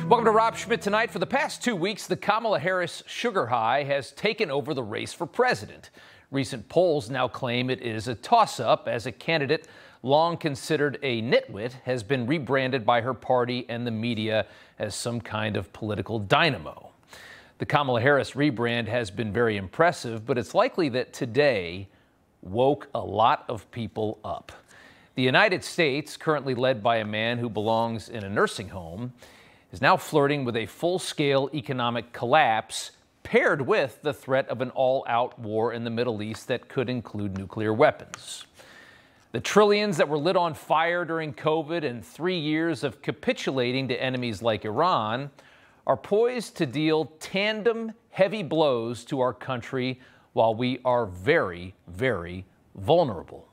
Welcome to Rob Schmitt Tonight. For the past 2 weeks, the Kamala Harris sugar high has taken over the race for president. Recent polls now claim it is a toss-up, as a candidate long considered a nitwit has been rebranded by her party and the media as some kind of political dynamo. The Kamala Harris rebrand has been very impressive, but it's likely that today woke a lot of people up. The United States, currently led by a man who belongs in a nursing home, is now flirting with a full-scale economic collapse paired with the threat of an all-out war in the Middle East that could include nuclear weapons. The trillions that were lit on fire during COVID and 3 years of capitulating to enemies like Iran are poised to deal tandem heavy blows to our country while we are very, very vulnerable.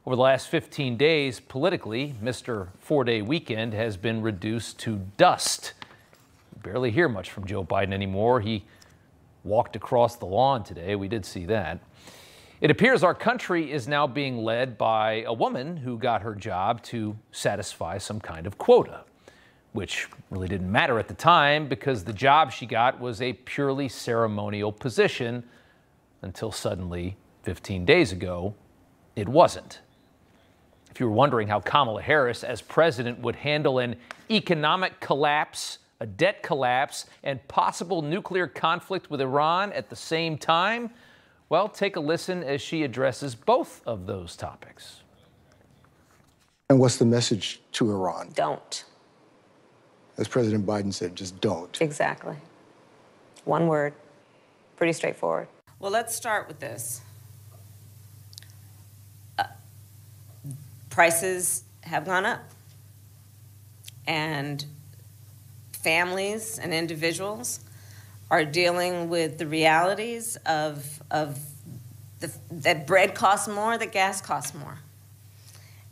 Over the last 15 days, politically, Mr. 4-Day Weekend has been reduced to dust. You barely hear much from Joe Biden anymore. He walked across the lawn today. We did see that. It appears our country is now being led by a woman who got her job to satisfy some kind of quota, which really didn't matter at the time because the job she got was a purely ceremonial position until suddenly, 15 days ago, it wasn't. If you were wondering how Kamala Harris as president would handle an economic collapse, a debt collapse, and possible nuclear conflict with Iran at the same time, well, take a listen as she addresses both of those topics. And what's the message to Iran? Don't. As President Biden said, just don't. Exactly. One word. Pretty straightforward. Well, let's start with this. Prices have gone up, and families and individuals are dealing with the realities of that bread costs more, that gas costs more.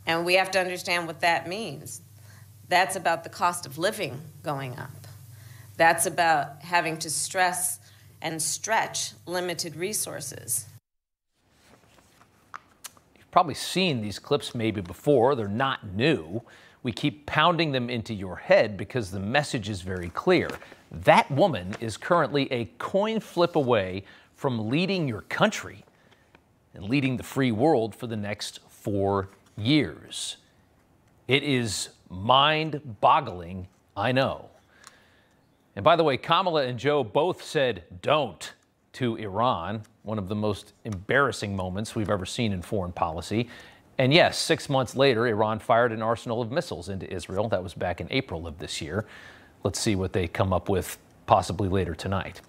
And we have to understand what that means. That's about the cost of living going up. That's about having to stress and stretch limited resources. Probably seen these clips maybe before. They're not new. We keep pounding them into your head because the message is very clear. That woman is currently a coin flip away from leading your country and leading the free world for the next 4 years. It is mind-boggling, I know. And by the way, Kamala and Joe both said don't to Iran, one of the most embarrassing moments we've ever seen in foreign policy. And yes, 6 months later, Iran fired an arsenal of missiles into Israel. That was back in April of this year. Let's see what they come up with possibly later tonight.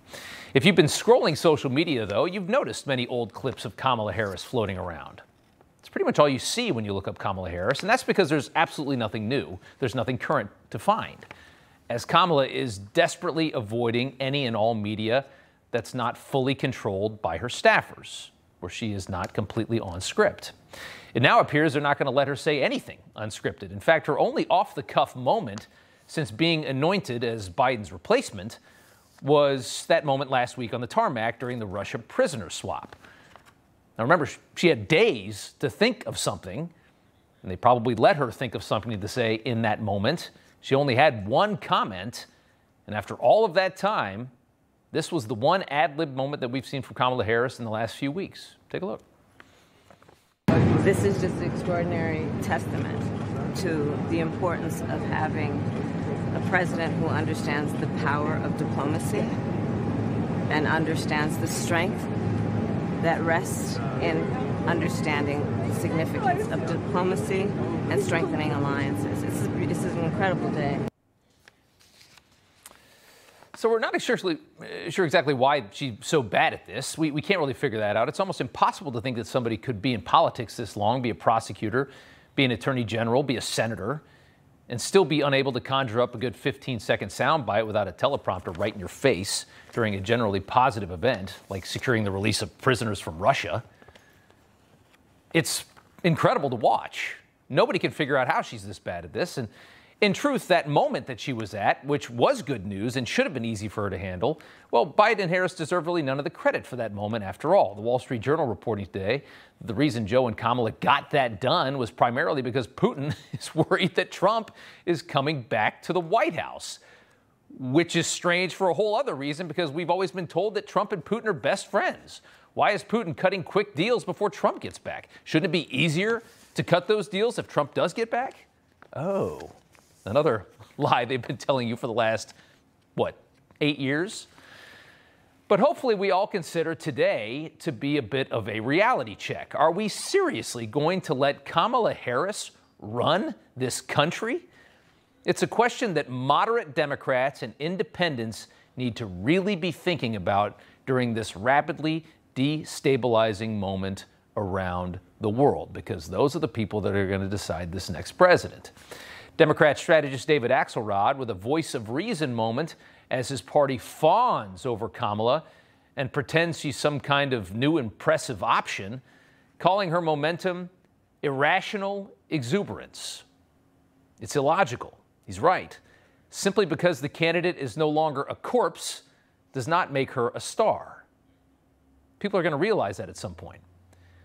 If you've been scrolling social media, though, you've noticed many old clips of Kamala Harris floating around. It's pretty much all you see when you look up Kamala Harris, and that's because there's absolutely nothing new. There's nothing current to find, as Kamala is desperately avoiding any and all media that's not fully controlled by her staffers, where she is not completely on script. It now appears they're not going to let her say anything unscripted. In fact, her only off-the-cuff moment since being anointed as Biden's replacement was that moment last week on the tarmac during the Russia prisoner swap. Now remember, she had days to think of something, and they probably let her think of something to say in that moment. She only had one comment, and after all of that time, this was the one ad-lib moment that we've seen from Kamala Harris in the last few weeks. Take a look. This is just an extraordinary testament to the importance of having a president who understands the power of diplomacy and understands the strength that rests in understanding the significance of diplomacy and strengthening alliances. This is an incredible day. So we're not sure exactly why she's so bad at this. We can't really figure that out. It's almost impossible to think that somebody could be in politics this long, be a prosecutor, be an attorney general, be a senator, and still be unable to conjure up a good 15-second soundbite without a teleprompter right in your face during a generally positive event, like securing the release of prisoners from Russia. It's incredible to watch. Nobody can figure out how she's this bad at this. And in truth, that moment that she was at, which was good news and should have been easy for her to handle, well, Biden and Harris deserve really none of the credit for that moment after all. The Wall Street Journal reporting today, the reason Joe and Kamala got that done was primarily because Putin is worried that Trump is coming back to the White House. which is strange for a whole other reason, because we've always been told that Trump and Putin are best friends. Why is Putin cutting quick deals before Trump gets back? Shouldn't it be easier to cut those deals if Trump does get back? Oh, another lie they've been telling you for the last, 8 years? But hopefully we all consider today to be a bit of a reality check. Are we seriously going to let Kamala Harris run this country? It's a question that moderate Democrats and independents need to really be thinking about during this rapidly destabilizing moment around the world, because those are the people that are going to decide this next president. Democrat strategist David Axelrod with a voice of reason moment as his party fawns over Kamala and pretends she's some kind of new impressive option, calling her momentum irrational exuberance. It's illogical. He's right. Simply because the candidate is no longer a corpse does not make her a star. People are going to realize that at some point.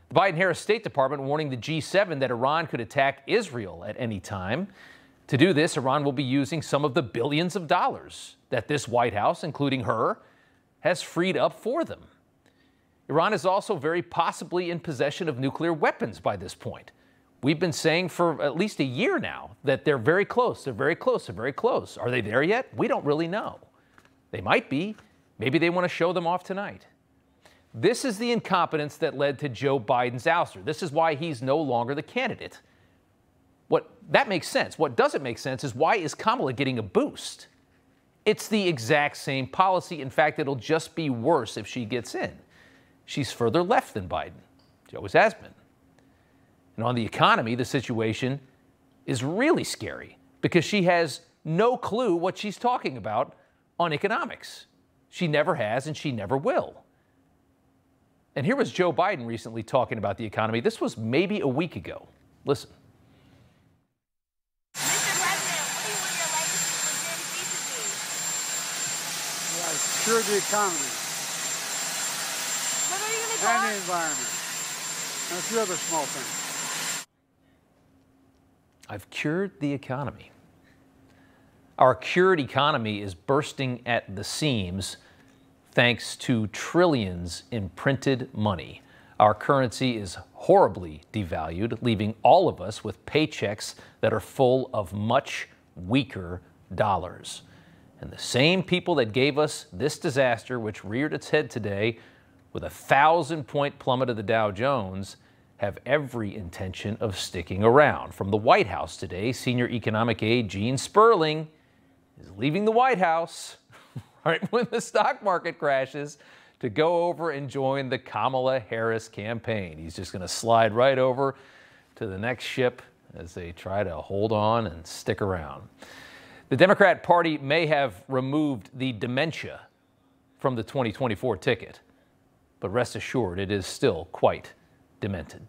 The Biden-Harris State Department warning the G7 that Iran could attack Israel at any time. To do this, Iran will be using some of the billions of dollars that this White House, including her, has freed up for them. Iran is also very possibly in possession of nuclear weapons by this point. We've been saying for at least a year now that they're very close, they're very close, they're very close. Are they there yet? We don't really know. They might be. Maybe they want to show them off tonight. This is the incompetence that led to Joe Biden's ouster. This is why he's no longer the candidate. That makes sense. What doesn't make sense is, why is Kamala getting a boost? It's the exact same policy. In fact, it'll just be worse if she gets in. She's further left than Biden. She always has been. And on the economy, the situation is really scary because she has no clue what she's talking about on economics. She never has and she never will. And here was Joe Biden recently talking about the economy. This was maybe a week ago. Listen. Cure the economy. What are you going to And the environment. And a few other small things. I've cured the economy. Our cured economy is bursting at the seams thanks to trillions in printed money. Our currency is horribly devalued, leaving all of us with paychecks that are full of much weaker dollars. And the same people that gave us this disaster, which reared its head today with a 1,000-point plummet of the Dow Jones, have every intention of sticking around. From the White House today, senior economic aide Gene Sperling is leaving the White House right when the stock market crashes to go over and join the Kamala Harris campaign. He's just going to slide right over to the next ship as they try to hold on and stick around. The Democrat Party may have removed the dementia from the 2024 ticket, but rest assured it is still quite demented.